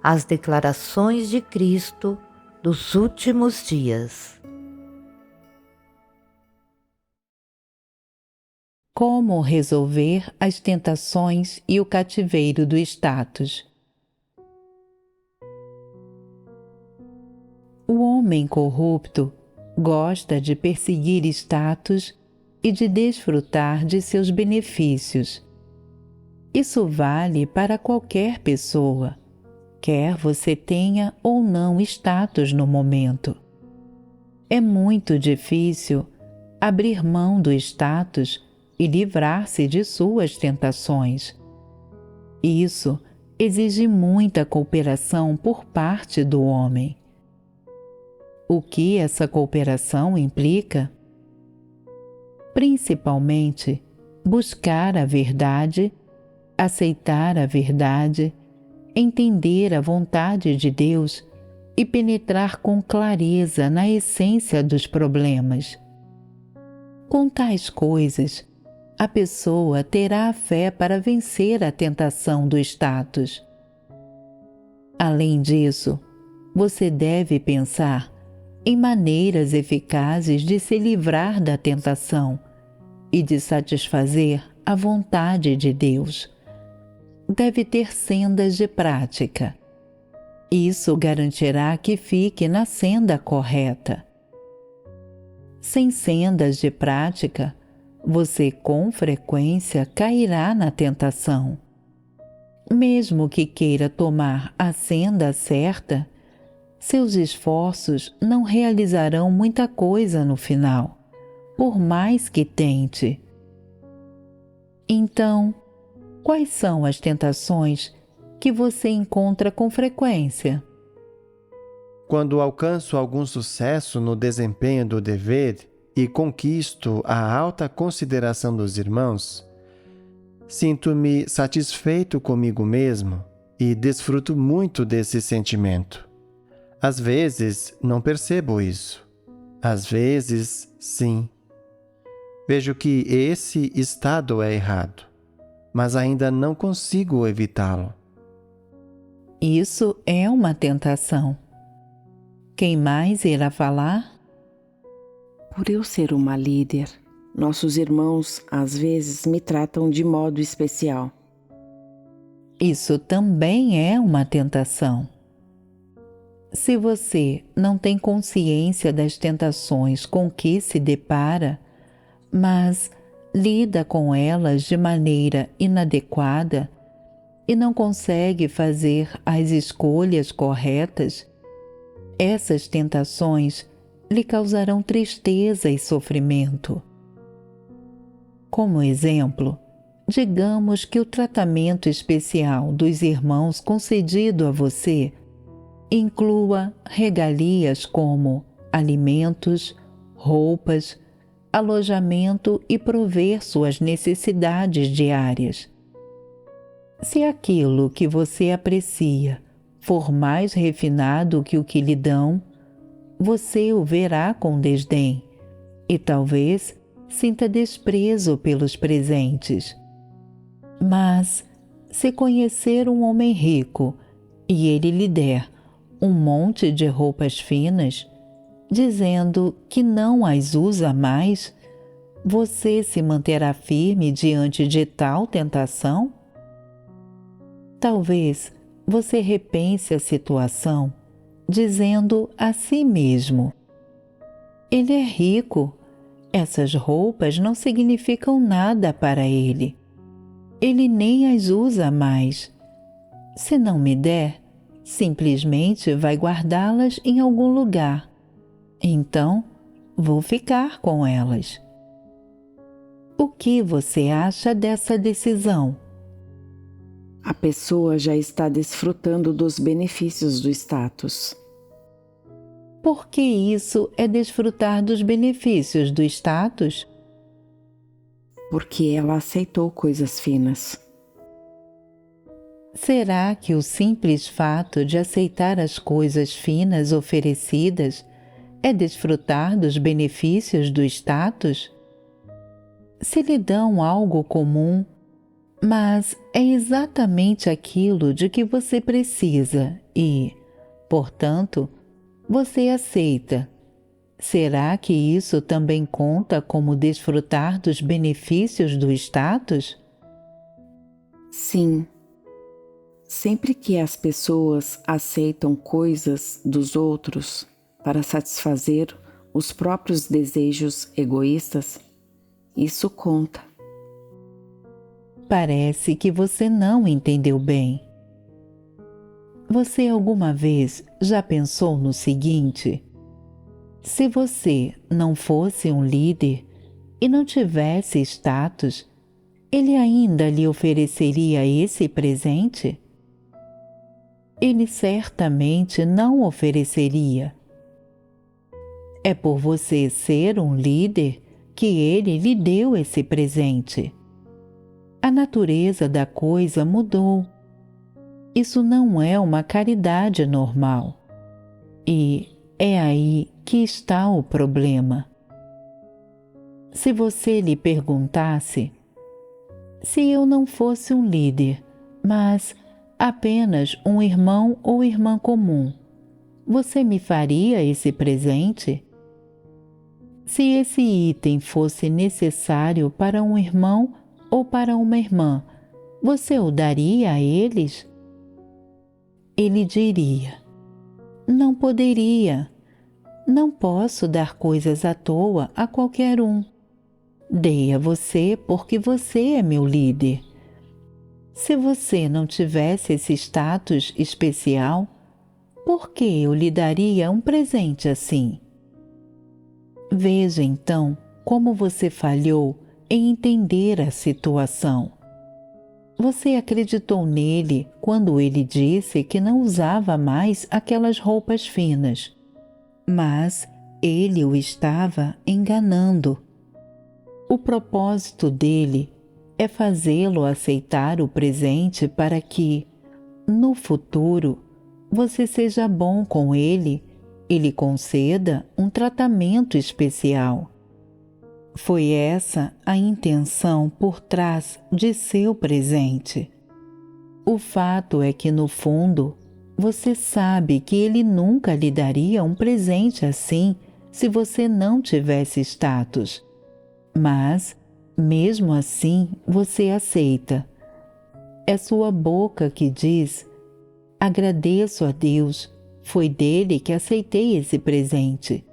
as declarações de Cristo dos últimos dias. Como resolver as tentações e o cativeiro do status? O homem corrupto gosta de perseguir status e de desfrutar de seus benefícios. Isso vale para qualquer pessoa, quer você tenha ou não status no momento. É muito difícil abrir mão do status e livrar-se de suas tentações. Isso exige muita cooperação por parte do homem. O que essa cooperação implica? Principalmente, buscar a verdade, aceitar a verdade, entender a vontade de Deus e penetrar com clareza na essência dos problemas. Com tais coisas, a pessoa terá a fé para vencer a tentação do status. Além disso, você deve pensar em maneiras eficazes de se livrar da tentação e de satisfazer a vontade de Deus. Deve ter sendas de prática. Isso garantirá que fique na senda correta. Sem sendas de prática, você com frequência cairá na tentação. Mesmo que queira tomar a senda certa, seus esforços não realizarão muita coisa no final, por mais que tente. Então, quais são as tentações que você encontra com frequência? Quando alcanço algum sucesso no desempenho do dever e conquisto a alta consideração dos irmãos, sinto-me satisfeito comigo mesmo e desfruto muito desse sentimento. Às vezes, não percebo isso. Às vezes, sim. Vejo que esse estado é errado, mas ainda não consigo evitá-lo. Isso é uma tentação. Quem mais irá falar? Por eu ser uma líder, nossos irmãos às vezes me tratam de modo especial. Isso também é uma tentação. Se você não tem consciência das tentações com que se depara, mas lida com elas de maneira inadequada e não consegue fazer as escolhas corretas, essas tentações lhe causarão tristeza e sofrimento. Como exemplo, digamos que o tratamento especial dos irmãos concedido a você inclua regalias como alimentos, roupas, alojamento e prover suas necessidades diárias. Se aquilo que você aprecia for mais refinado que o que lhe dão, você o verá com desdém e talvez sinta desprezo pelos presentes. Mas, se conhecer um homem rico e ele lhe der um monte de roupas finas, dizendo que não as usa mais, você se manterá firme diante de tal tentação? Talvez você repense a situação, dizendo a si mesmo: ele é rico, essas roupas não significam nada para ele. Ele nem as usa mais. Se não me der, simplesmente vai guardá-las em algum lugar. Então, vou ficar com elas. O que você acha dessa decisão? A pessoa já está desfrutando dos benefícios do status. Por que isso é desfrutar dos benefícios do status? Porque ela aceitou coisas finas. Será que o simples fato de aceitar as coisas finas oferecidas é desfrutar dos benefícios do status? Se lhe dão algo comum, mas é exatamente aquilo de que você precisa e, portanto, você aceita. Será que isso também conta como desfrutar dos benefícios do status? Sim. Sempre que as pessoas aceitam coisas dos outros para satisfazer os próprios desejos egoístas, isso conta. Parece que você não entendeu bem. Você alguma vez já pensou no seguinte? Se você não fosse um líder e não tivesse status, ele ainda lhe ofereceria esse presente? Ele certamente não ofereceria. É por você ser um líder que ele lhe deu esse presente. A natureza da coisa mudou. Isso não é uma caridade normal. E é aí que está o problema. Se você lhe perguntasse: se eu não fosse um líder, mas apenas um irmão ou irmã comum, você me faria esse presente? Se esse item fosse necessário para um irmão ou para uma irmã, você o daria a eles? Ele diria: não poderia. Não posso dar coisas à toa a qualquer um. Dei a você porque você é meu líder. Se você não tivesse esse status especial, por que eu lhe daria um presente assim? Veja então como você falhou em entender a situação. Você acreditou nele quando ele disse que não usava mais aquelas roupas finas, mas ele o estava enganando. O propósito dele é fazê-lo aceitar o presente para que, no futuro, você seja bom com ele e lhe conceda um tratamento especial. Foi essa a intenção por trás de seu presente. O fato é que, no fundo, você sabe que ele nunca lhe daria um presente assim se você não tivesse status. Mas, mesmo assim, você aceita. É sua boca que diz: agradeço a Deus, foi dele que aceitei esse presente.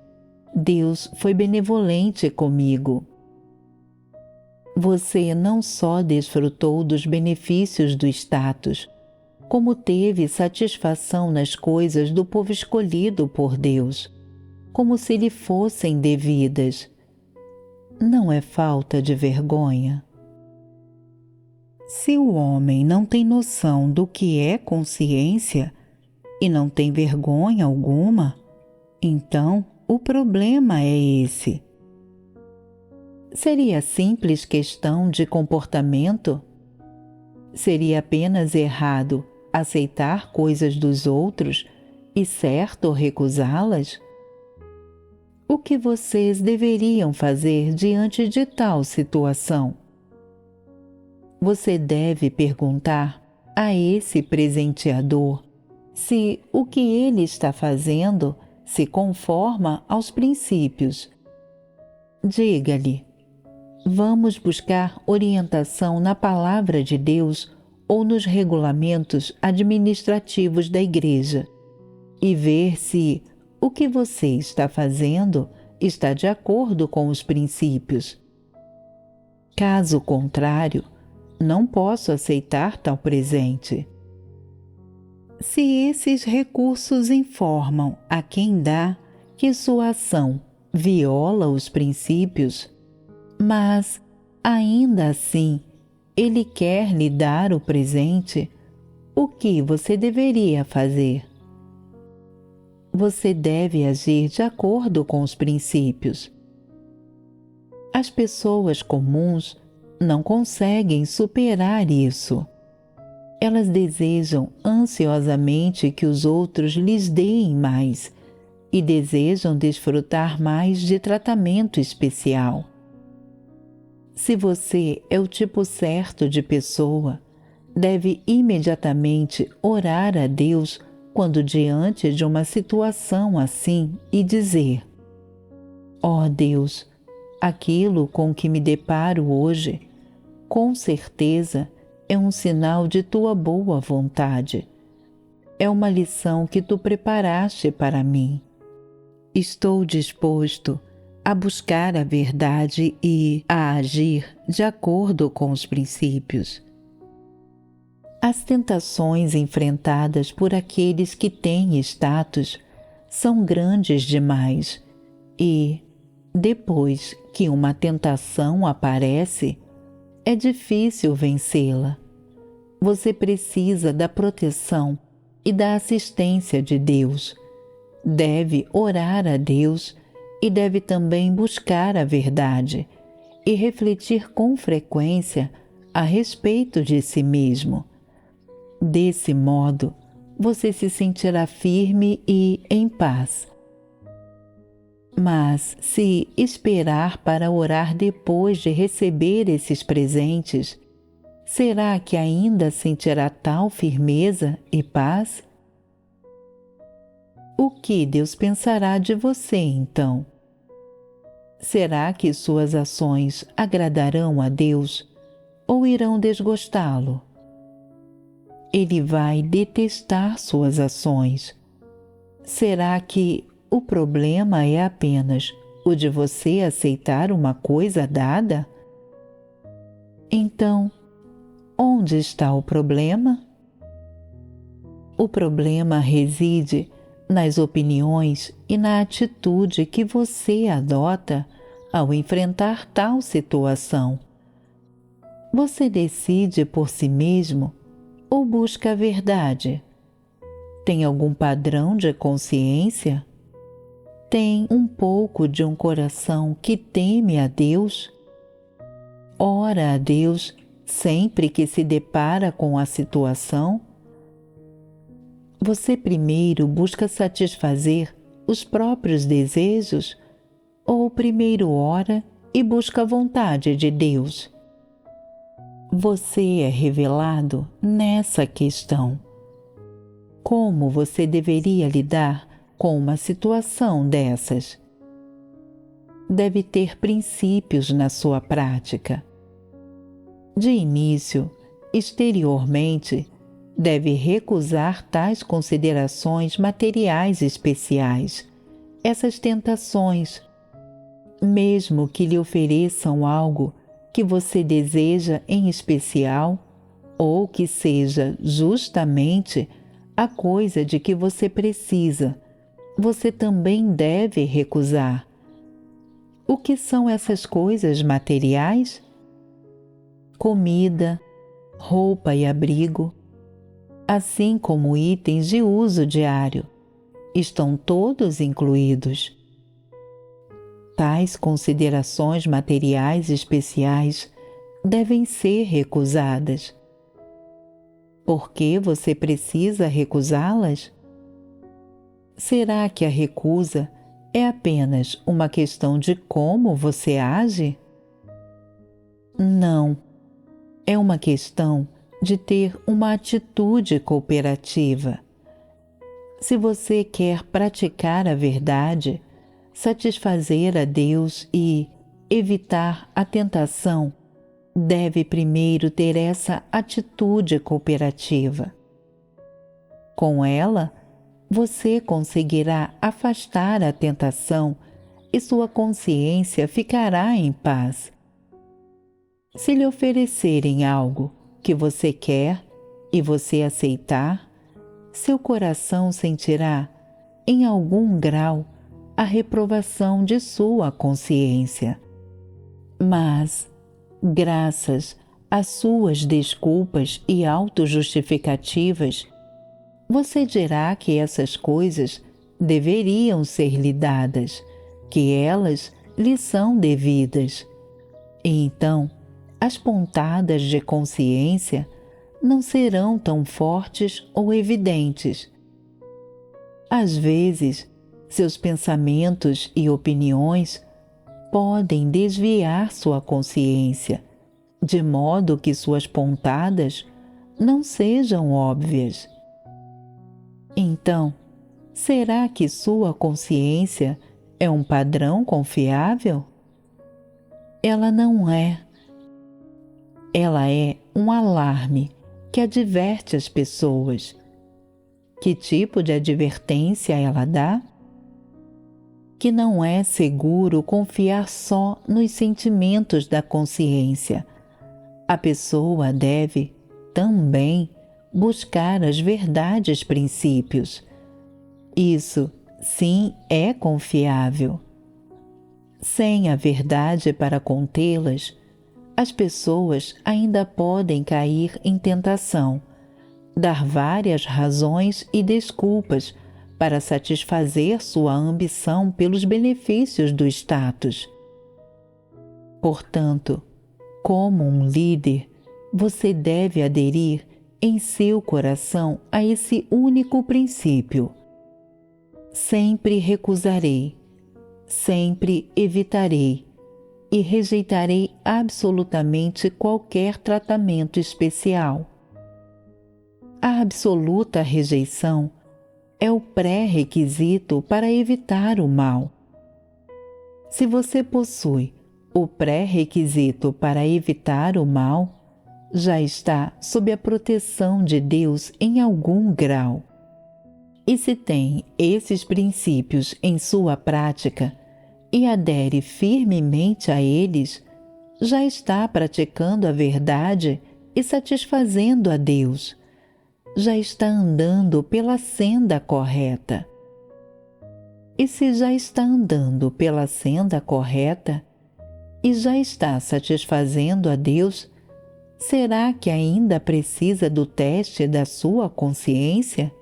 Deus foi benevolente comigo. Você não só desfrutou dos benefícios do status, como teve satisfação nas coisas do povo escolhido por Deus, como se lhe fossem devidas. Não é falta de vergonha? Se o homem não tem noção do que é consciência e não tem vergonha alguma, então o problema é esse. Seria simples questão de comportamento? Seria apenas errado aceitar coisas dos outros e certo recusá-las? O que vocês deveriam fazer diante de tal situação? Você deve perguntar a esse presenteador se o que ele está fazendo se conforma aos princípios. Diga-lhe: vamos buscar orientação na palavra de Deus ou nos regulamentos administrativos da igreja e ver se o que você está fazendo está de acordo com os princípios. Caso contrário, não posso aceitar tal presente. Se esses recursos informam a quem dá que sua ação viola os princípios, mas, ainda assim, ele quer lhe dar o presente, o que você deveria fazer? Você deve agir de acordo com os princípios. As pessoas comuns não conseguem superar isso. Elas desejam ansiosamente que os outros lhes deem mais e desejam desfrutar mais de tratamento especial. Se você é o tipo certo de pessoa, deve imediatamente orar a Deus quando diante de uma situação assim e dizer: ó Deus, aquilo com que me deparo hoje, com certeza é um sinal de tua boa vontade. É uma lição que tu preparaste para mim. Estou disposto a buscar a verdade e a agir de acordo com os princípios. As tentações enfrentadas por aqueles que têm status são grandes demais e, depois que uma tentação aparece, é difícil vencê-la. Você precisa da proteção e da assistência de Deus. Deve orar a Deus e deve também buscar a verdade e refletir com frequência a respeito de si mesmo. Desse modo, você se sentirá firme e em paz. Mas, se esperar para orar depois de receber esses presentes, será que ainda sentirá tal firmeza e paz? O que Deus pensará de você então? Será que suas ações agradarão a Deus ou irão desgostá-lo? Ele vai detestar suas ações. Será que o problema é apenas o de você aceitar uma coisa dada? Então, onde está o problema? O problema reside nas opiniões e na atitude que você adota ao enfrentar tal situação. Você decide por si mesmo ou busca a verdade? Tem algum padrão de consciência? Tem um pouco de um coração que teme a Deus? Ora a Deus sempre que se depara com a situação? Você primeiro busca satisfazer os próprios desejos ou primeiro ora e busca a vontade de Deus? Você é revelado nessa questão. Como você deveria lidar com uma situação dessas? Deve ter princípios na sua prática. De início, exteriormente, deve recusar tais considerações materiais especiais, essas tentações, mesmo que lhe ofereçam algo que você deseja em especial ou que seja justamente a coisa de que você precisa, você também deve recusar. O que são essas coisas materiais? Comida, roupa e abrigo, assim como itens de uso diário, estão todos incluídos. Tais considerações materiais especiais devem ser recusadas. Por que você precisa recusá-las? Será que a recusa é apenas uma questão de como você age? Não. É uma questão de ter uma atitude cooperativa. Se você quer praticar a verdade, satisfazer a Deus e evitar a tentação, deve primeiro ter essa atitude cooperativa. Com ela, você conseguirá afastar a tentação e sua consciência ficará em paz. Se lhe oferecerem algo que você quer e você aceitar, seu coração sentirá, em algum grau, a reprovação de sua consciência. Mas, graças às suas desculpas e autojustificativas, você dirá que essas coisas deveriam ser lhe dadas, que elas lhe são devidas. E então, as pontadas de consciência não serão tão fortes ou evidentes. Às vezes, seus pensamentos e opiniões podem desviar sua consciência, de modo que suas pontadas não sejam óbvias. Então, será que sua consciência é um padrão confiável? Ela não é. Ela é um alarme que adverte as pessoas. Que tipo de advertência ela dá? Que não é seguro confiar só nos sentimentos da consciência. A pessoa deve também buscar as verdades princípios. Isso, sim, é confiável. Sem a verdade para contê-las, as pessoas ainda podem cair em tentação, dar várias razões e desculpas para satisfazer sua ambição pelos benefícios do status. Portanto, como um líder, você deve aderir em seu coração a esse único princípio. Sempre recusarei, sempre evitarei e rejeitarei absolutamente qualquer tratamento especial. A absoluta rejeição é o pré-requisito para evitar o mal. Se você possui o pré-requisito para evitar o mal, já está sob a proteção de Deus em algum grau. E se tem esses princípios em sua prática e adere firmemente a eles, já está praticando a verdade e satisfazendo a Deus. Já está andando pela senda correta. E se já está andando pela senda correta e já está satisfazendo a Deus, será que ainda precisa do teste da sua consciência?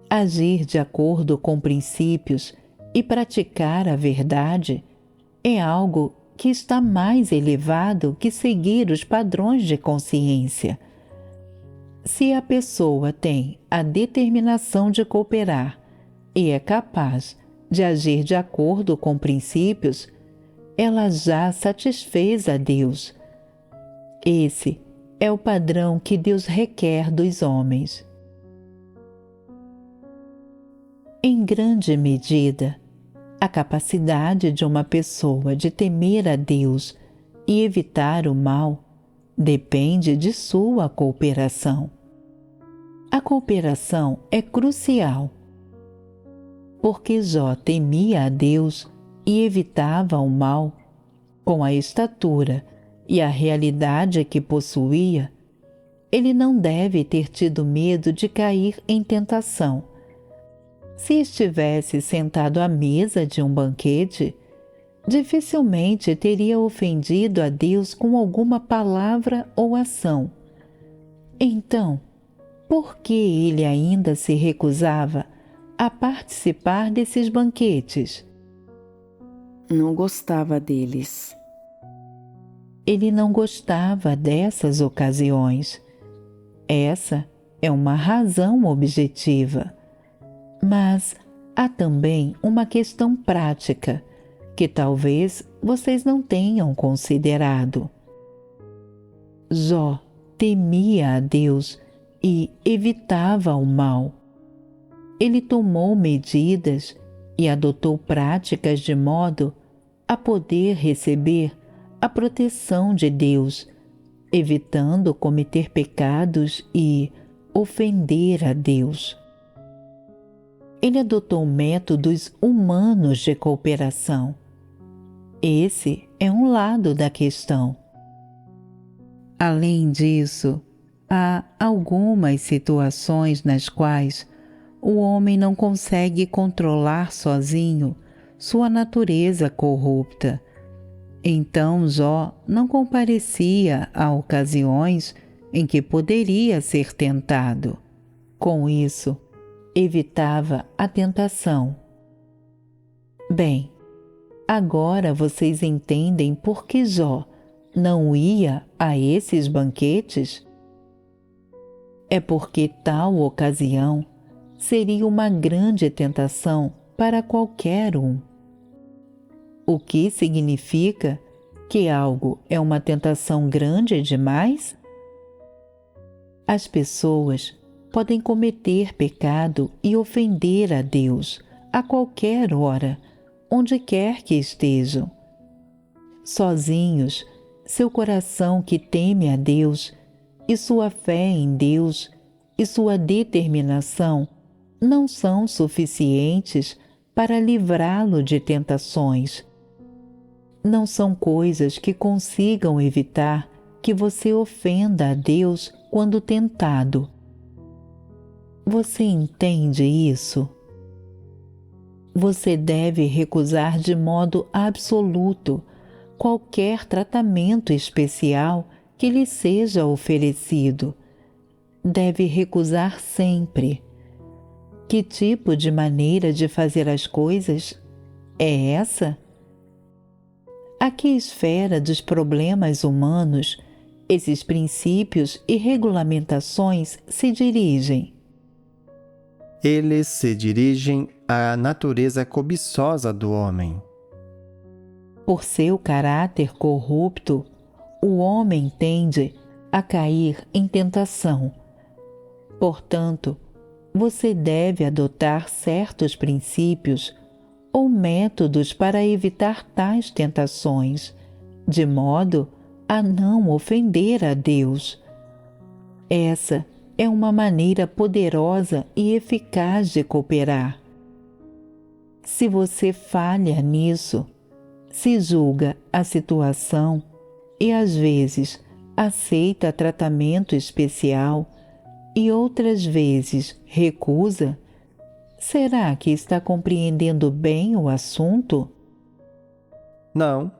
Agir de acordo com princípios e praticar a verdade é algo que está mais elevado que seguir os padrões de consciência. Se a pessoa tem a determinação de cooperar e é capaz de agir de acordo com princípios, ela já satisfez a Deus. Esse é o padrão que Deus requer dos homens. Em grande medida, a capacidade de uma pessoa de temer a Deus e evitar o mal depende de sua cooperação. A cooperação é crucial, porque Jó temia a Deus e evitava o mal. Com a estatura e a realidade que possuía, ele não deve ter tido medo de cair em tentação. Se estivesse sentado à mesa de um banquete, dificilmente teria ofendido a Deus com alguma palavra ou ação. Então, por que ele ainda se recusava a participar desses banquetes? Não gostava deles. Ele não gostava dessas ocasiões. Essa é uma razão objetiva. Mas há também uma questão prática que talvez vocês não tenham considerado. Jó temia a Deus e evitava o mal. Ele tomou medidas e adotou práticas de modo a poder receber a proteção de Deus, evitando cometer pecados e ofender a Deus. Ele adotou métodos humanos de cooperação. Esse é um lado da questão. Além disso, há algumas situações nas quais o homem não consegue controlar sozinho sua natureza corrupta. Então Jó não comparecia a ocasiões em que poderia ser tentado. Com isso, evitava a tentação. Bem, agora vocês entendem por que Jó não ia a esses banquetes? É porque tal ocasião seria uma grande tentação para qualquer um. O que significa que algo é uma tentação grande demais? As pessoas podem cometer pecado e ofender a Deus a qualquer hora, onde quer que estejam. Sozinhos, seu coração que teme a Deus e sua fé em Deus e sua determinação não são suficientes para livrá-lo de tentações. Não são coisas que consigam evitar que você ofenda a Deus quando tentado. Você entende isso? Você deve recusar de modo absoluto qualquer tratamento especial que lhe seja oferecido. Deve recusar sempre. Que tipo de maneira de fazer as coisas é essa? A que esfera dos problemas humanos esses princípios e regulamentações se dirigem? Eles se dirigem à natureza cobiçosa do homem. Por seu caráter corrupto, o homem tende a cair em tentação. Portanto, você deve adotar certos princípios ou métodos para evitar tais tentações, de modo a não ofender a Deus. Essa é uma maneira poderosa e eficaz de cooperar. Se você falha nisso, se julga a situação e às vezes aceita tratamento especial e outras vezes recusa, será que está compreendendo bem o assunto? Não.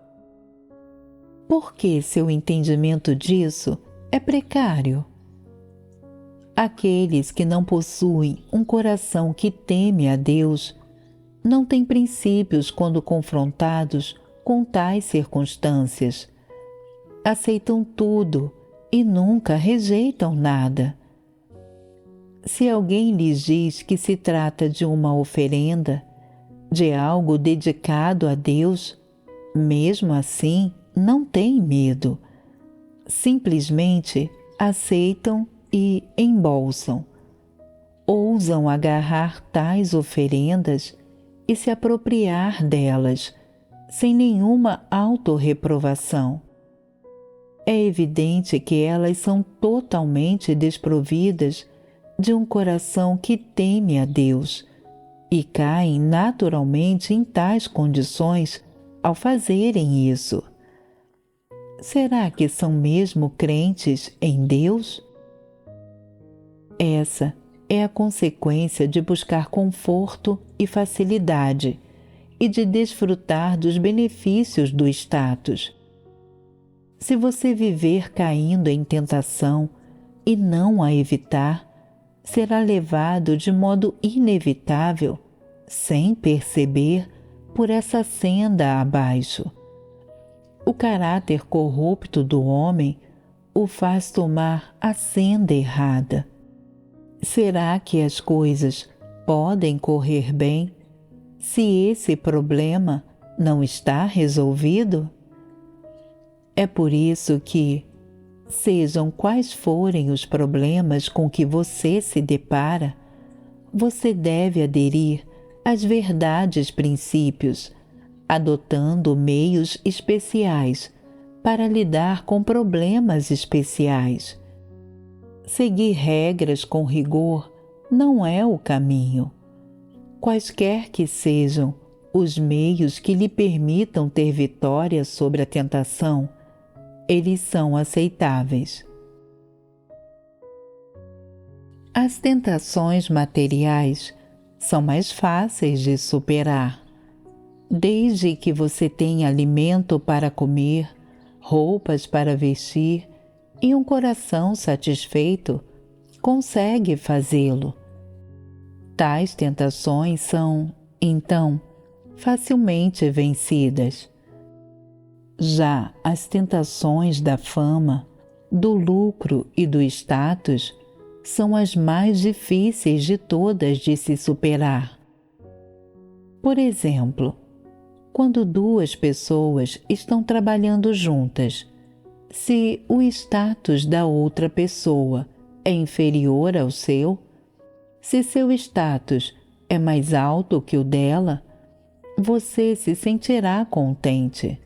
Por que seu entendimento disso é precário? Aqueles que não possuem um coração que teme a Deus não têm princípios quando confrontados com tais circunstâncias. Aceitam tudo e nunca rejeitam nada. Se alguém lhes diz que se trata de uma oferenda, de algo dedicado a Deus, mesmo assim não têm medo. Simplesmente aceitam e embolsam. Ousam agarrar tais oferendas e se apropriar delas, sem nenhuma autorreprovação. É evidente que elas são totalmente desprovidas de um coração que teme a Deus e caem naturalmente em tais condições ao fazerem isso. Será que são mesmo crentes em Deus? Essa é a consequência de buscar conforto e facilidade e de desfrutar dos benefícios do status. Se você viver caindo em tentação e não a evitar, será levado de modo inevitável, sem perceber, por essa senda abaixo. O caráter corrupto do homem o faz tomar a senda errada. Será que as coisas podem correr bem se esse problema não está resolvido? É por isso que, sejam quais forem os problemas com que você se depara, você deve aderir às verdades princípios, adotando meios especiais para lidar com problemas especiais. Seguir regras com rigor não é o caminho. Quaisquer que sejam os meios que lhe permitam ter vitória sobre a tentação, eles são aceitáveis. As tentações materiais são mais fáceis de superar. Desde que você tenha alimento para comer, roupas para vestir e um coração satisfeito, consegue fazê-lo. Tais tentações são, então, facilmente vencidas. Já as tentações da fama, do lucro e do status são as mais difíceis de todas de se superar. Por exemplo, quando duas pessoas estão trabalhando juntas, se o status da outra pessoa é inferior ao seu, Se seu status é mais alto que o dela, você se sentirá contente.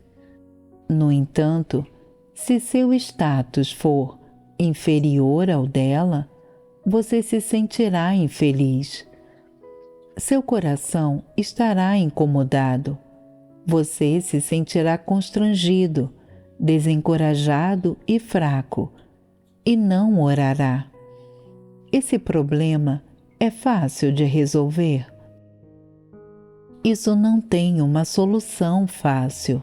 No entanto, se seu status for inferior ao dela, você se sentirá infeliz. Seu coração estará incomodado. Você se sentirá constrangido, desencorajado e fraco, e não orará. Esse problema é fácil de resolver. Isso não tem uma solução fácil.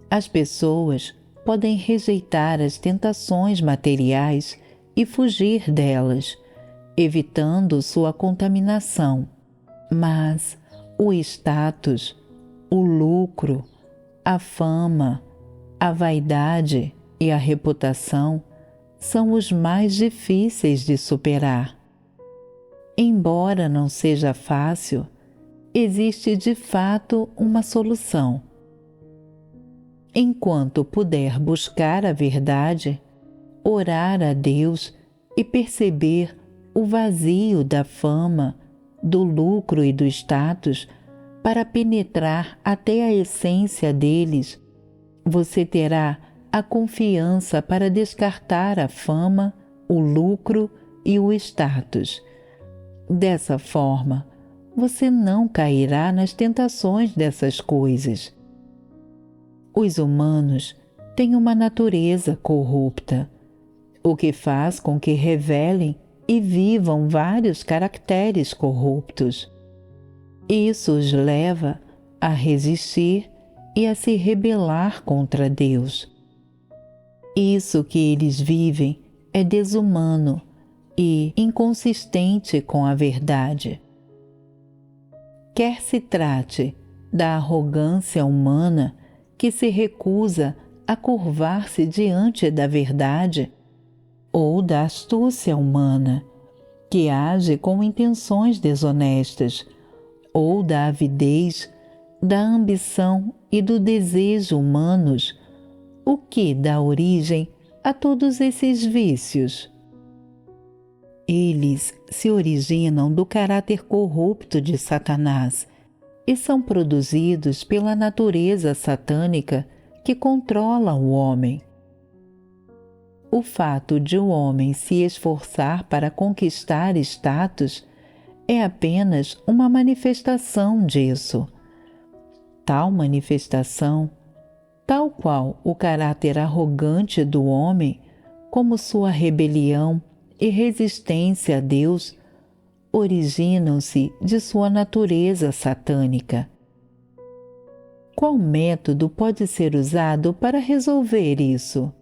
As pessoas podem rejeitar as tentações materiais e fugir delas, evitando sua contaminação. Mas o status, o lucro, a fama, a vaidade e a reputação são os mais difíceis de superar. Embora não seja fácil, existe de fato uma solução. Enquanto puder buscar a verdade, orar a Deus e perceber o vazio da fama, do lucro e do status para penetrar até a essência deles, você terá a confiança para descartar a fama, o lucro e o status. Dessa forma, você não cairá nas tentações dessas coisas. Os humanos têm uma natureza corrupta, o que faz com que revelem e vivam vários caracteres corruptos. Isso os leva a resistir e a se rebelar contra Deus. Isso que eles vivem é desumano e inconsistente com a verdade. Quer se trate da arrogância humana que se recusa a curvar-se diante da verdade, ou da astúcia humana, que age com intenções desonestas, ou da avidez, da ambição e do desejo humanos, o que dá origem a todos esses vícios. Eles se originam do caráter corrupto de Satanás e são produzidos pela natureza satânica que controla o homem. O fato de o homem se esforçar para conquistar status é apenas uma manifestação disso. Tal manifestação, tal qual o caráter arrogante do homem, como sua rebelião e resistência a Deus, originam-se de sua natureza satânica. Qual método pode ser usado para resolver isso?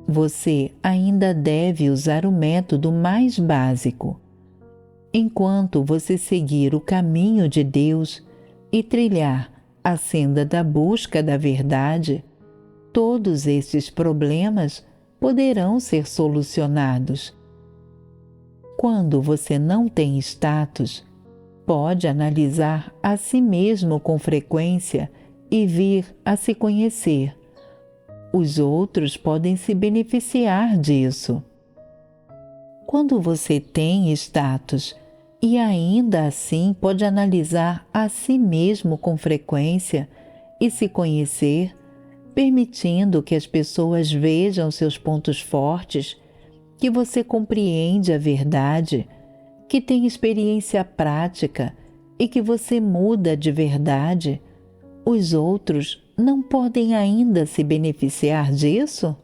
Você ainda deve usar o método mais básico. Enquanto você seguir o caminho de Deus e trilhar a senda da busca da verdade, todos estes problemas poderão ser solucionados. Quando você não tem status, pode analisar a si mesmo com frequência e vir a se conhecer. Os outros podem se beneficiar disso. Quando você tem status e ainda assim pode analisar a si mesmo com frequência e se conhecer, permitindo que as pessoas vejam seus pontos fortes, que você compreende a verdade, que tem experiência prática e que você muda de verdade, os outros não podem ainda se beneficiar disso?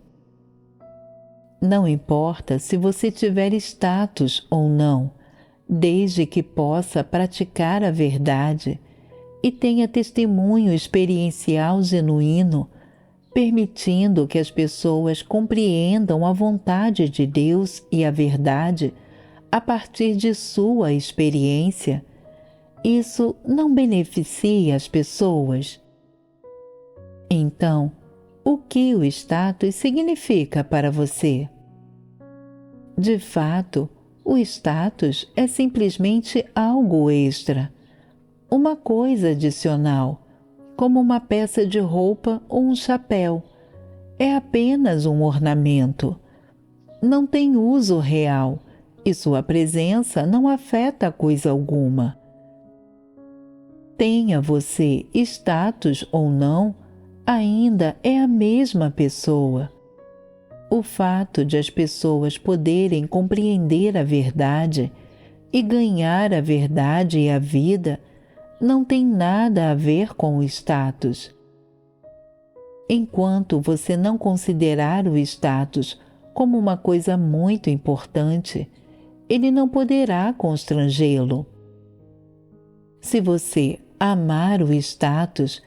Não importa se você tiver status ou não, desde que possa praticar a verdade e tenha testemunho experiencial genuíno, permitindo que as pessoas compreendam a vontade de Deus e a verdade a partir de sua experiência, isso não beneficia as pessoas? Então, o que o status significa para você? De fato, o status é simplesmente algo extra, uma coisa adicional, como uma peça de roupa ou um chapéu. É apenas um ornamento. Não tem uso real e sua presença não afeta coisa alguma. Tenha você status ou não, ainda é a mesma pessoa. O fato de as pessoas poderem compreender a verdade e ganhar a verdade e a vida não tem nada a ver com o status. Enquanto você não considerar o status como uma coisa muito importante, ele não poderá constrangê-lo. Se você amar o status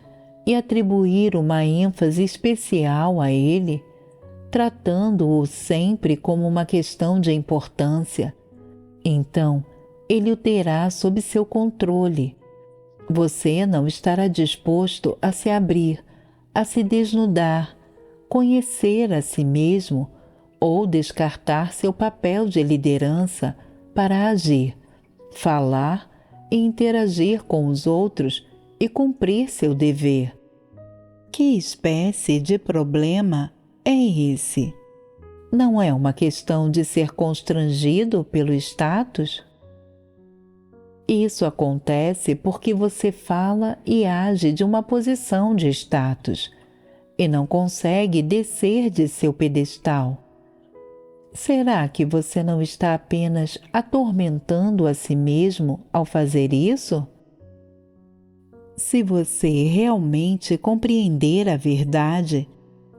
e atribuir uma ênfase especial a ele, tratando-o sempre como uma questão de importância, então ele o terá sob seu controle. Você não estará disposto a se abrir, a se desnudar, conhecer a si mesmo ou descartar seu papel de liderança para agir, falar e interagir com os outros e cumprir seu dever. Que espécie de problema é esse? Não é uma questão de ser constrangido pelo status? Isso acontece porque você fala e age de uma posição de status e não consegue descer de seu pedestal. Será que você não está apenas atormentando a si mesmo ao fazer isso? Se você realmente compreender a verdade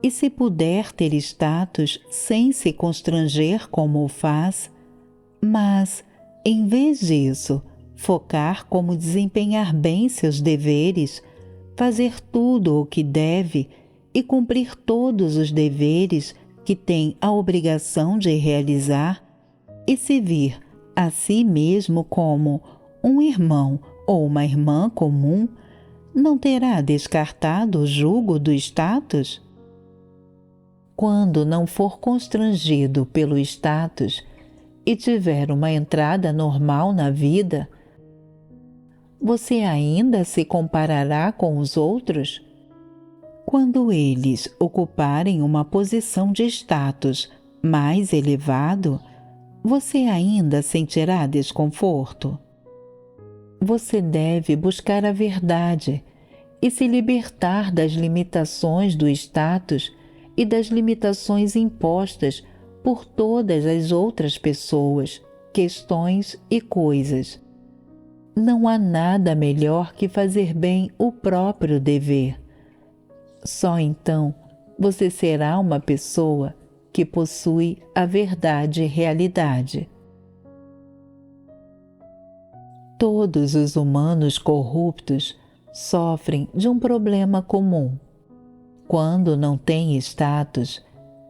e se puder ter status sem se constranger como o faz, mas, em vez disso, focar como desempenhar bem seus deveres, fazer tudo o que deve e cumprir todos os deveres que tem a obrigação de realizar e se vir a si mesmo como um irmão ou uma irmã comum, não terá descartado o jugo do status? Quando não for constrangido pelo status e tiver uma entrada normal na vida, você ainda se comparará com os outros? Quando eles ocuparem uma posição de status mais elevado, você ainda sentirá desconforto? Você deve buscar a verdade e se libertar das limitações do status e das limitações impostas por todas as outras pessoas, questões e coisas. Não há nada melhor que fazer bem o próprio dever. Só então você será uma pessoa que possui a verdade e realidade. Todos os humanos corruptos sofrem de um problema comum. Quando não têm status,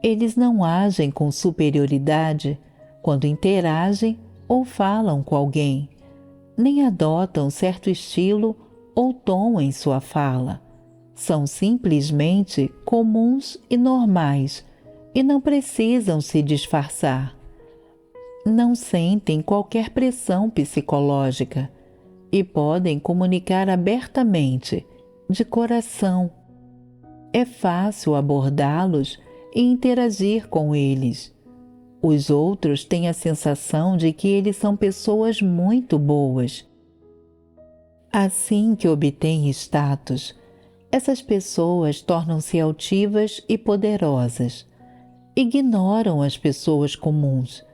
eles não agem com superioridade quando interagem ou falam com alguém, nem adotam certo estilo ou tom em sua fala. São simplesmente comuns e normais e não precisam se disfarçar. Não sentem qualquer pressão psicológica e podem comunicar abertamente, de coração. É fácil abordá-los e interagir com eles. Os outros têm a sensação de que eles são pessoas muito boas. Assim que obtêm status, essas pessoas tornam-se altivas e poderosas. Ignoram as pessoas comuns.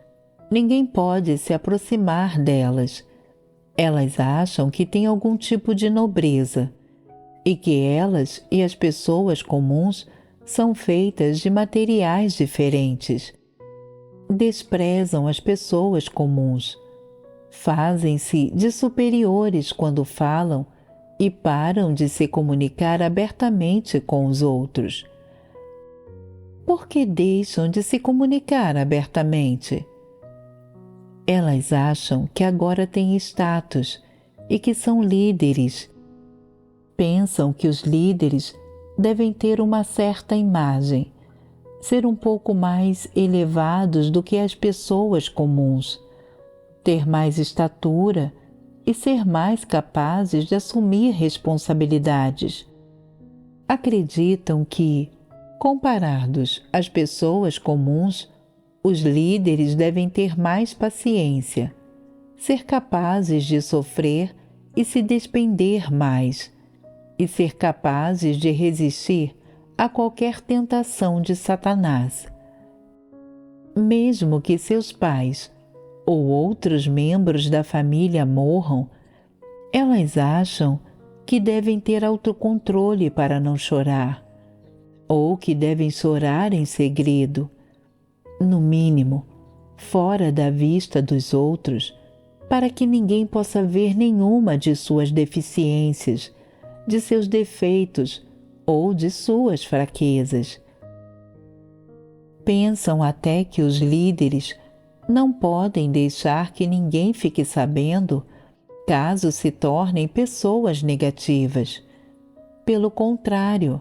Ninguém pode se aproximar delas. Elas acham que têm algum tipo de nobreza e que elas e as pessoas comuns são feitas de materiais diferentes. Desprezam as pessoas comuns. Fazem-se de superiores quando falam e param de se comunicar abertamente com os outros. Por que deixam de se comunicar abertamente? Elas acham que agora têm status e que são líderes. Pensam que os líderes devem ter uma certa imagem, ser um pouco mais elevados do que as pessoas comuns, ter mais estatura e ser mais capazes de assumir responsabilidades. Acreditam que, comparados às pessoas comuns, Os líderes devem ter mais paciência, ser capazes de sofrer e se despender mais, e ser capazes de resistir a qualquer tentação de Satanás. Mesmo que seus pais ou outros membros da família morram, elas acham que devem ter autocontrole para não chorar, ou que devem chorar em segredo, no mínimo, fora da vista dos outros, para que ninguém possa ver nenhuma de suas deficiências, de seus defeitos ou de suas fraquezas. Pensam até que os líderes não podem deixar que ninguém fique sabendo caso se tornem pessoas negativas. Pelo contrário,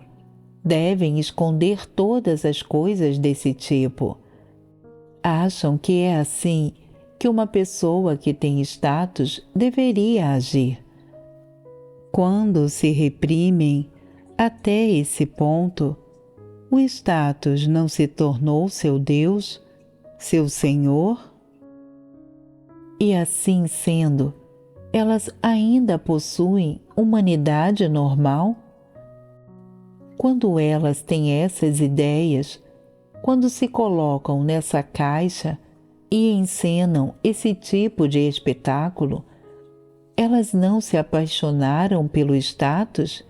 devem esconder todas as coisas desse tipo. Acham que é assim que uma pessoa que tem status deveria agir. Quando se reprimem até esse ponto, o status não se tornou seu Deus, seu Senhor? E assim sendo, elas ainda possuem humanidade normal? Quando elas têm essas ideias, quando se colocam nessa caixa e encenam esse tipo de espetáculo, elas não se apaixonaram pelo status?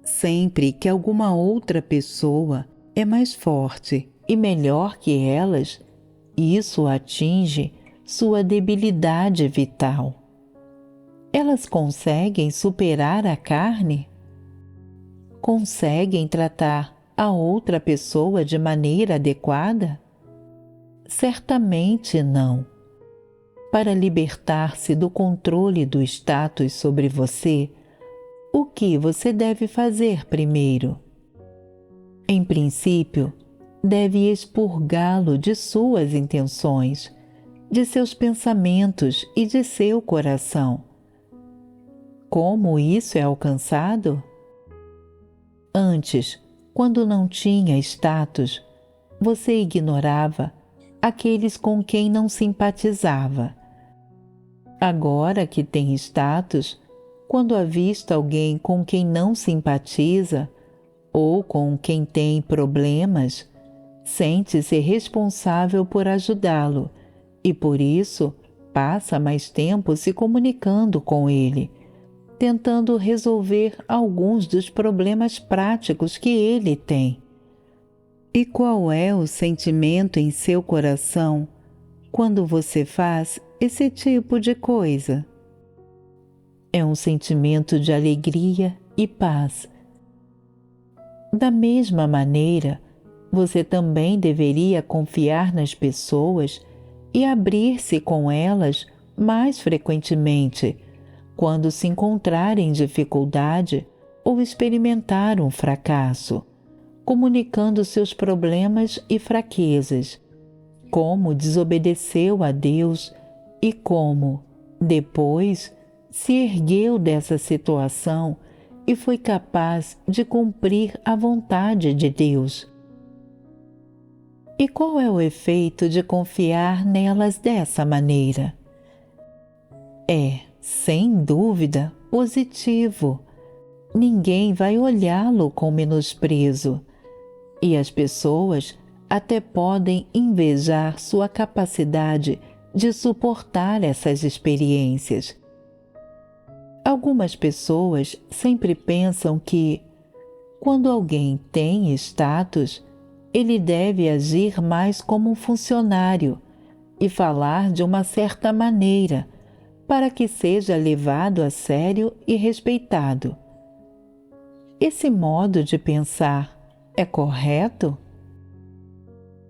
Sempre que alguma outra pessoa é mais forte e melhor que elas, isso atinge sua debilidade vital. Elas conseguem superar a carne? Conseguem tratar a outra pessoa de maneira adequada? Certamente não. Para libertar-se do controle do status sobre você, o que você deve fazer primeiro? Em princípio, deve expurgá-lo de suas intenções, de seus pensamentos e de seu coração. Como isso é alcançado? Antes, quando não tinha status, você ignorava aqueles com quem não simpatizava. Agora que tem status, quando avista alguém com quem não simpatiza ou com quem tem problemas, sente-se responsável por ajudá-lo e, por isso, passa mais tempo se comunicando com ele, tentando resolver alguns dos problemas práticos que ele tem. E qual é o sentimento em seu coração quando você faz esse tipo de coisa? É um sentimento de alegria e paz. Da mesma maneira, você também deveria confiar nas pessoas e abrir-se com elas mais frequentemente, quando se encontrar em dificuldade ou experimentar um fracasso, comunicando seus problemas e fraquezas, como desobedeceu a Deus e como, depois, se ergueu dessa situação e foi capaz de cumprir a vontade de Deus. E qual é o efeito de confiar nelas dessa maneira? É, sem dúvida, positivo. Ninguém vai olhá-lo com menosprezo. E as pessoas até podem invejar sua capacidade de suportar essas experiências. Algumas pessoas sempre pensam que, quando alguém tem status, ele deve agir mais como um funcionário e falar de uma certa maneira, para que seja levado a sério e respeitado. Esse modo de pensar é correto?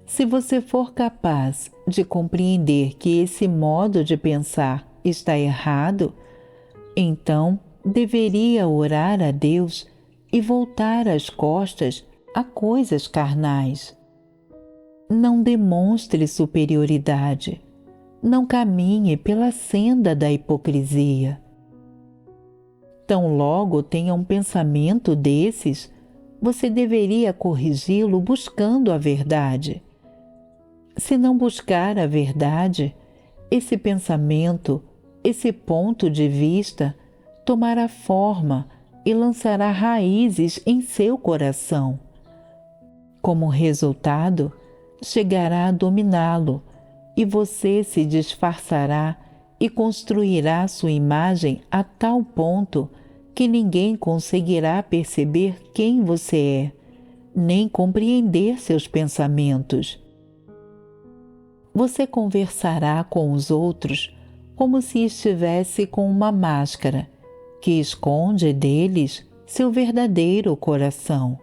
Se você for capaz de compreender que esse modo de pensar está errado, então deveria orar a Deus e voltar as costas a coisas carnais. Não demonstre superioridade. Não caminhe pela senda da hipocrisia. Tão logo tenha um pensamento desses, você deveria corrigi-lo buscando a verdade. Se não buscar a verdade, esse pensamento, esse ponto de vista, tomará forma e lançará raízes em seu coração. Como resultado, chegará a dominá-lo e você se disfarçará e construirá sua imagem a tal ponto que ninguém conseguirá perceber quem você é, nem compreender seus pensamentos. Você conversará com os outros como se estivesse com uma máscara que esconde deles seu verdadeiro coração.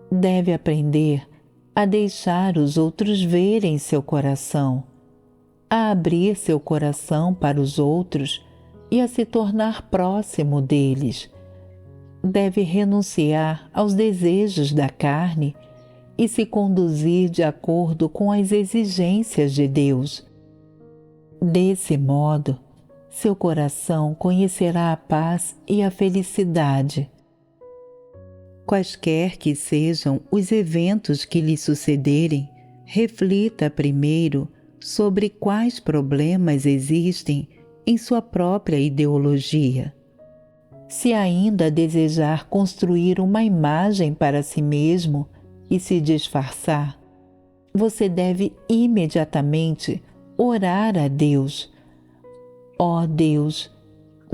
Deve aprender a deixar os outros verem seu coração, a abrir seu coração para os outros e a se tornar próximo deles. Deve renunciar aos desejos da carne e se conduzir de acordo com as exigências de Deus. Desse modo, seu coração conhecerá a paz e a felicidade. Quaisquer que sejam os eventos que lhe sucederem, reflita primeiro sobre quais problemas existem em sua própria ideologia. Se ainda desejar construir uma imagem para si mesmo e se disfarçar, você deve imediatamente orar a Deus. Ó Deus,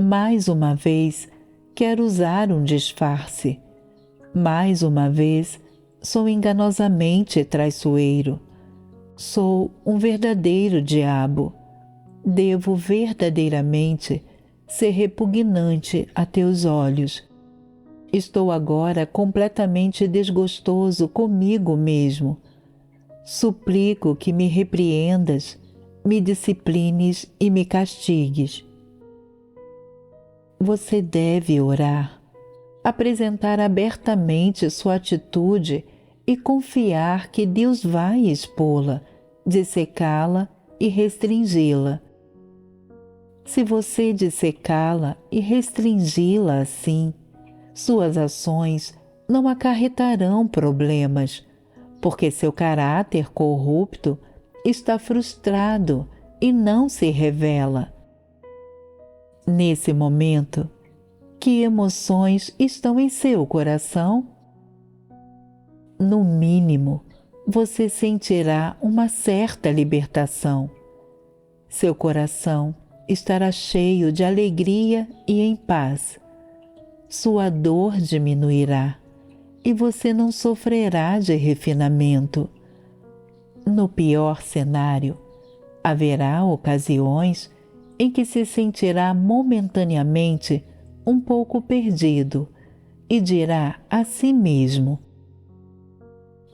mais uma vez quero usar um disfarce. Mais uma vez sou enganosamente traiçoeiro. Sou um verdadeiro diabo. Devo verdadeiramente ser repugnante a teus olhos. Estou agora completamente desgostoso comigo mesmo. Suplico que me repreendas, me disciplines e me castigues. Você deve orar, apresentar abertamente sua atitude e confiar que Deus vai expô-la, dissecá-la e restringi-la. Se você dissecá-la e restringi-la assim, suas ações não acarretarão problemas, porque seu caráter corrupto está frustrado e não se revela. Nesse momento, que emoções estão em seu coração? No mínimo, você sentirá uma certa libertação. Seu coração estará cheio de alegria e em paz. Sua dor diminuirá e você não sofrerá de refinamento. No pior cenário, haverá ocasiões em que se sentirá momentaneamente um pouco perdido e dirá a si mesmo: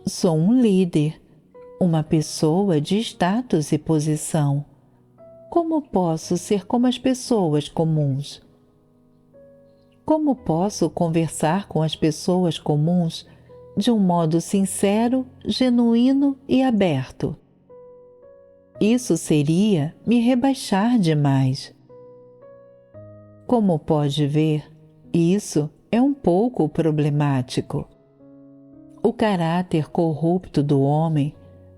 sou um líder, uma pessoa de status e posição. Como posso ser como as pessoas comuns? Como posso conversar com as pessoas comuns de um modo sincero, genuíno e aberto? Isso seria me rebaixar demais. Como pode ver, isso é um pouco problemático. O caráter corrupto do homem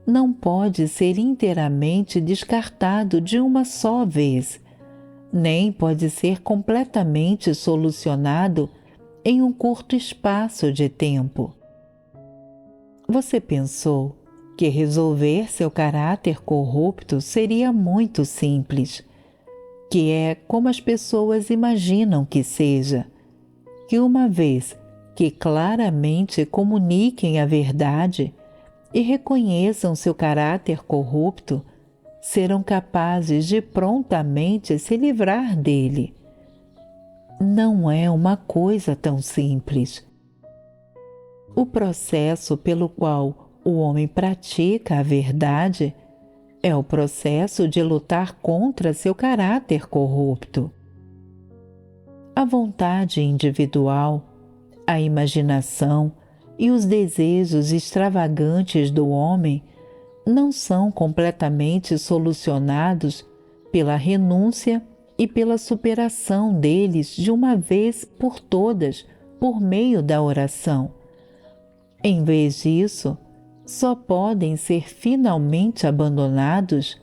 não pode ser inteiramente descartado de uma só vez, nem pode ser completamente solucionado em um curto espaço de tempo. Você pensou que resolver seu caráter corrupto seria muito simples, que é como as pessoas imaginam que seja, que uma vez que claramente comuniquem a verdade e reconheçam seu caráter corrupto, serão capazes de prontamente se livrar dele. Não é uma coisa tão simples. O processo pelo qual o homem pratica a verdade é o processo de lutar contra seu caráter corrupto. A vontade individual, a imaginação e os desejos extravagantes do homem não são completamente solucionados pela renúncia e pela superação deles de uma vez por todas por meio da oração. Em vez disso, só podem ser finalmente abandonados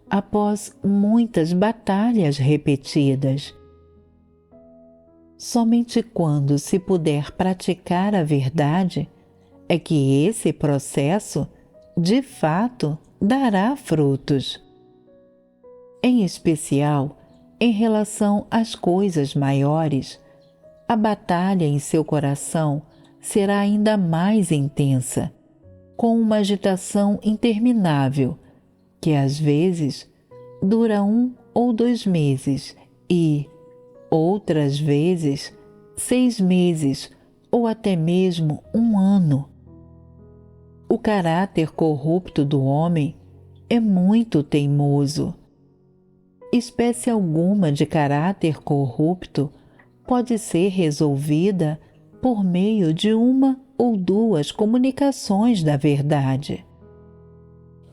após muitas batalhas repetidas. Somente quando se puder praticar a verdade é que esse processo, de fato, dará frutos. Em especial, em relação às coisas maiores, a batalha em seu coração será ainda mais intensa, com uma agitação interminável, que às vezes dura 1 ou 2 meses e, outras vezes, 6 meses ou até mesmo 1 ano. O caráter corrupto do homem é muito teimoso. Espécie alguma de caráter corrupto pode ser resolvida por meio de 1 ou 2 comunicações da verdade.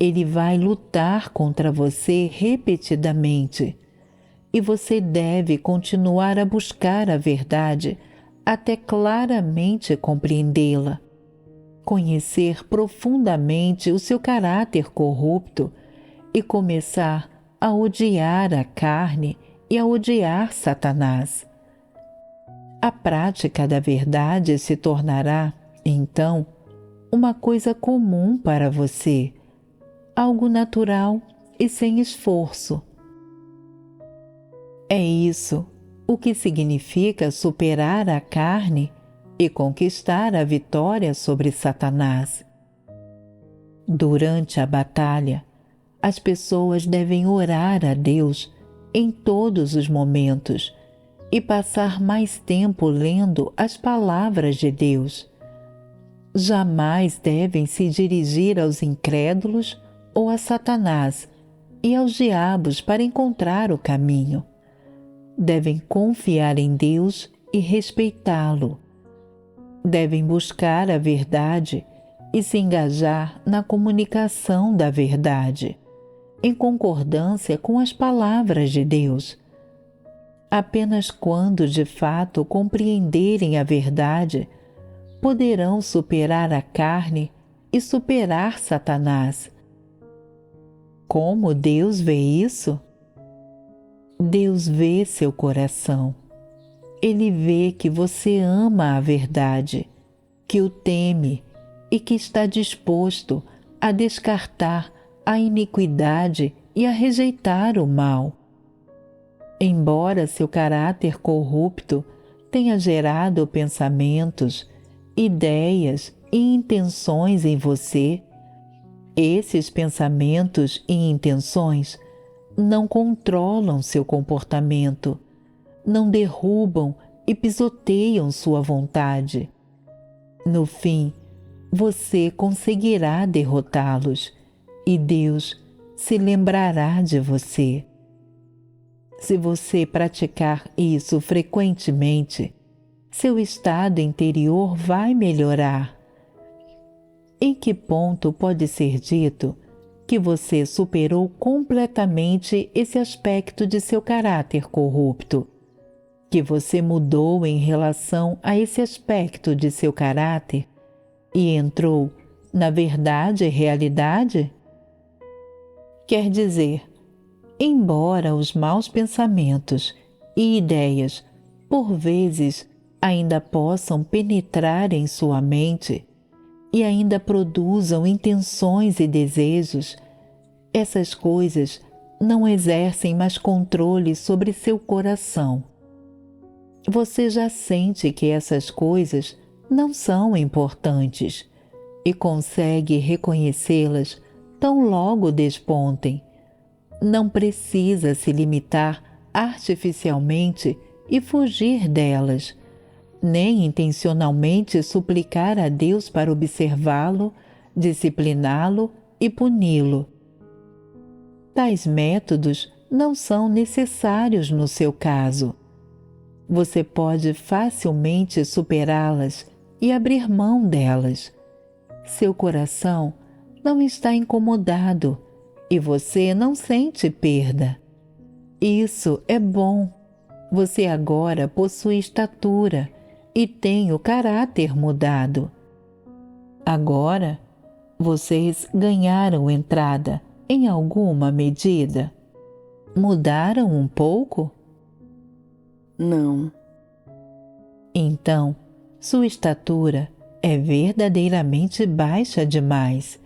Ele vai lutar contra você repetidamente, e você deve continuar a buscar a verdade até claramente compreendê-la, conhecer profundamente o seu caráter corrupto e começar a odiar a carne e a odiar Satanás. A prática da verdade se tornará, então, uma coisa comum para você, algo natural e sem esforço. É isso o que significa superar a carne e conquistar a vitória sobre Satanás. Durante a batalha, as pessoas devem orar a Deus em todos os momentos e passar mais tempo lendo as palavras de Deus. Jamais devem se dirigir aos incrédulos ou a Satanás e aos diabos para encontrar o caminho. Devem confiar em Deus e respeitá-lo. Devem buscar a verdade e se engajar na comunicação da verdade, em concordância com as palavras de Deus. Apenas quando de fato compreenderem a verdade, poderão superar a carne e superar Satanás. Como Deus vê isso? Deus vê seu coração. Ele vê que você ama a verdade, que o teme e que está disposto a descartar a iniquidade e a rejeitar o mal. Embora seu caráter corrupto tenha gerado pensamentos, ideias e intenções em você, esses pensamentos e intenções não controlam seu comportamento, não derrubam e pisoteiam sua vontade. No fim, você conseguirá derrotá-los e Deus se lembrará de você. Se você praticar isso frequentemente, seu estado interior vai melhorar. Em que ponto pode ser dito que você superou completamente esse aspecto de seu caráter corrupto? Que você mudou em relação a esse aspecto de seu caráter e entrou na verdade e realidade? Quer dizer, embora os maus pensamentos e ideias, por vezes, ainda possam penetrar em sua mente e ainda produzam intenções e desejos, essas coisas não exercem mais controle sobre seu coração. Você já sente que essas coisas não são importantes e consegue reconhecê-las tão logo despontem. Não precisa se limitar artificialmente e fugir delas, nem intencionalmente suplicar a Deus para observá-lo, discipliná-lo e puni-lo. Tais métodos não são necessários no seu caso. Você pode facilmente superá-las e abrir mão delas. Seu coração não está incomodado e você não sente perda. Isso é bom. Você agora possui estatura e tem o caráter mudado. Agora, Vocês ganharam entrada em alguma medida? Mudaram um pouco? Não. Então, sua estatura é verdadeiramente baixa demais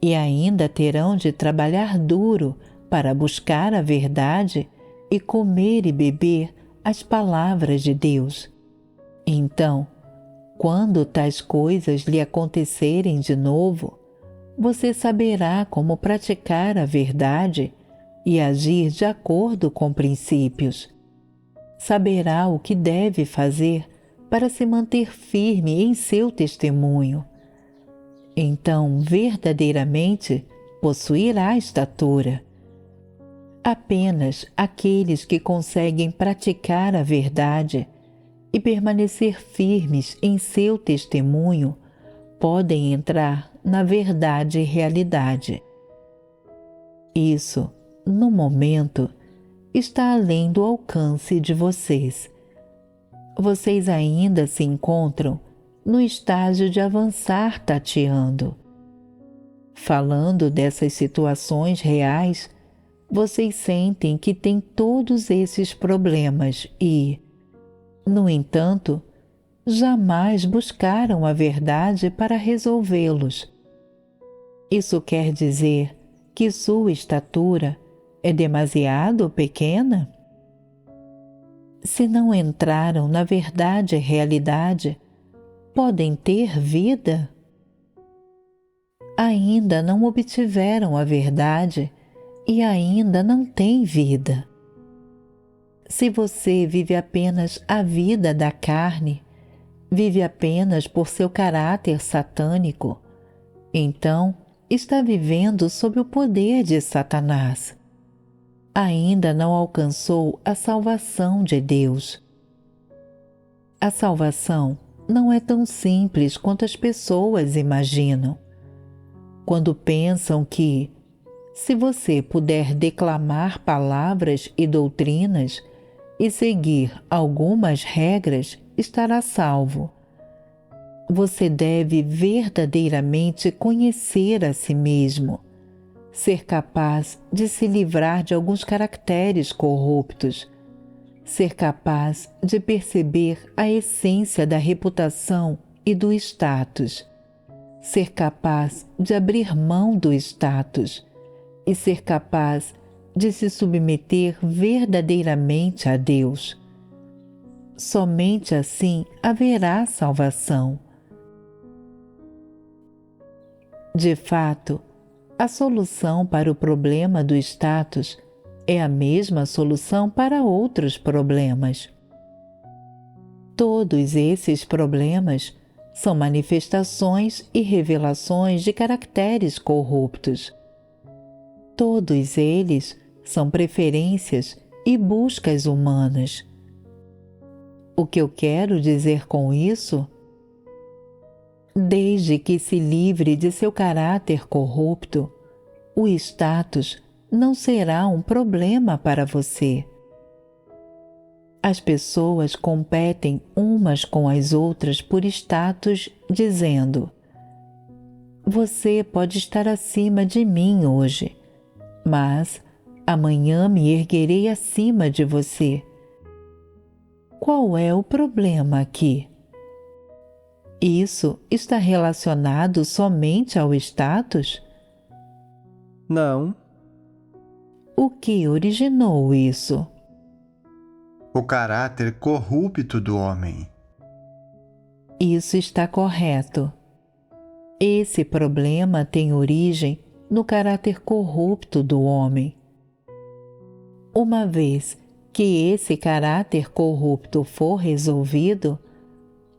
e ainda terão de trabalhar duro para buscar a verdade e comer e beber as palavras de Deus. Então, quando tais coisas lhe acontecerem de novo, você saberá como praticar a verdade e agir de acordo com princípios. Saberá o que deve fazer para se manter firme em seu testemunho. Então, verdadeiramente, possuirá estatura. Apenas aqueles que conseguem praticar a verdade e permanecer firmes em seu testemunho podem entrar na verdade e realidade. Isso, no momento, está além do alcance de vocês. Vocês ainda se encontram no estágio de avançar tateando. Falando dessas situações reais, vocês sentem que têm todos esses problemas e, no entanto, jamais buscaram a verdade para resolvê-los. Isso quer dizer que sua estatura é demasiado pequena? Se não entraram na verdade e realidade, podem ter vida? Ainda não obtiveram a verdade e ainda não têm vida. Se você vive apenas a vida da carne, vive apenas por seu caráter satânico, então está vivendo sob o poder de Satanás. Ainda não alcançou a salvação de Deus. A salvação não é tão simples quanto as pessoas imaginam. Quando pensam que, se você puder declamar palavras e doutrinas e seguir algumas regras, estará salvo. Você deve verdadeiramente conhecer a si mesmo, ser capaz de se livrar de alguns caracteres corruptos, ser capaz de perceber a essência da reputação e do status, ser capaz de abrir mão do status e ser capaz de se submeter verdadeiramente a Deus. Somente assim haverá salvação. De fato, a solução para o problema do status é a mesma solução para outros problemas. Todos esses problemas são manifestações e revelações de caracteres corruptos. Todos eles são preferências e buscas humanas. O que eu quero dizer com isso? Desde que se livre de seu caráter corrupto, o status não será um problema para você. As pessoas competem umas com as outras por status, dizendo: você pode estar acima de mim hoje, mas amanhã me erguerei acima de você. Qual é o problema aqui? Isso está relacionado somente ao status? Não. O que originou isso? O caráter corrupto do homem. Isso está correto. Esse problema tem origem no caráter corrupto do homem. Uma vez que esse caráter corrupto for resolvido,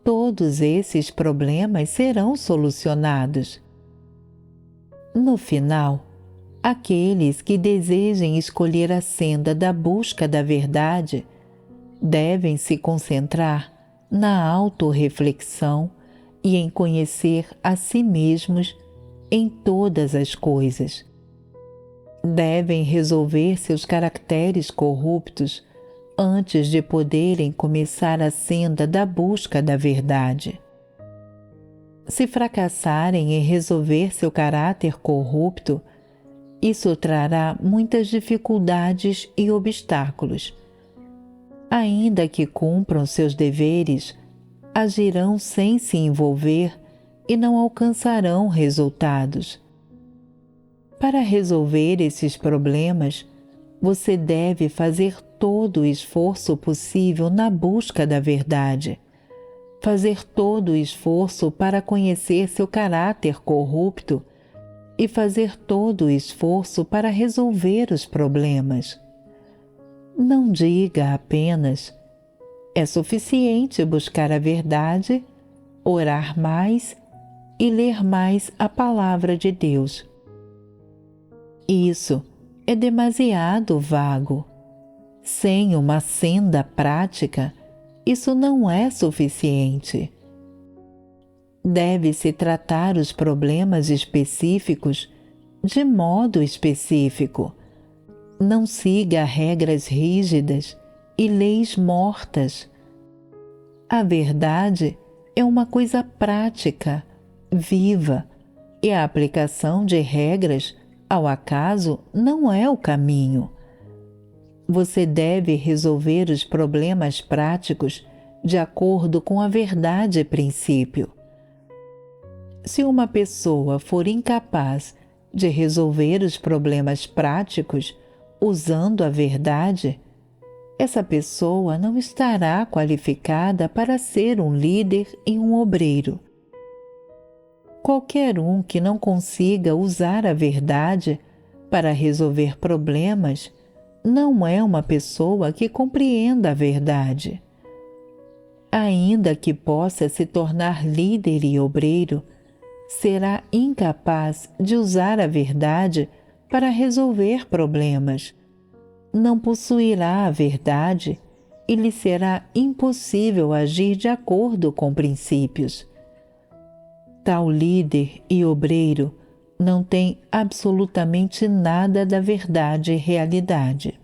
todos esses problemas serão solucionados. No final, aqueles que desejem escolher a senda da busca da verdade devem se concentrar na autorreflexão e em conhecer a si mesmos em todas as coisas. Devem resolver seus caracteres corruptos antes de poderem começar a senda da busca da verdade. Se fracassarem em resolver seu caráter corrupto, isso trará muitas dificuldades e obstáculos. Ainda que cumpram seus deveres, agirão sem se envolver e não alcançarão resultados. Para resolver esses problemas, você deve fazer todo o esforço possível na busca da verdade, fazer todo o esforço para conhecer seu caráter corrupto e fazer todo o esforço para resolver os problemas. Não diga apenas: é suficiente buscar a verdade, orar mais e ler mais a palavra de Deus. Isso é demasiado vago. Sem uma senda prática, isso não é suficiente. Deve-se tratar os problemas específicos de modo específico. Não siga regras rígidas e leis mortas. A verdade é uma coisa prática, viva, e a aplicação de regras ao acaso não é o caminho. Você deve resolver os problemas práticos de acordo com a verdade princípio. Se uma pessoa for incapaz de resolver os problemas práticos usando a verdade, essa pessoa não estará qualificada para ser um líder e um obreiro. Qualquer um que não consiga usar a verdade para resolver problemas não é uma pessoa que compreenda a verdade. Ainda que possa se tornar líder e obreiro, será incapaz de usar a verdade para resolver problemas. Não possuirá a verdade e lhe será impossível agir de acordo com princípios. Tal líder e obreiro não tem absolutamente nada da verdade e realidade.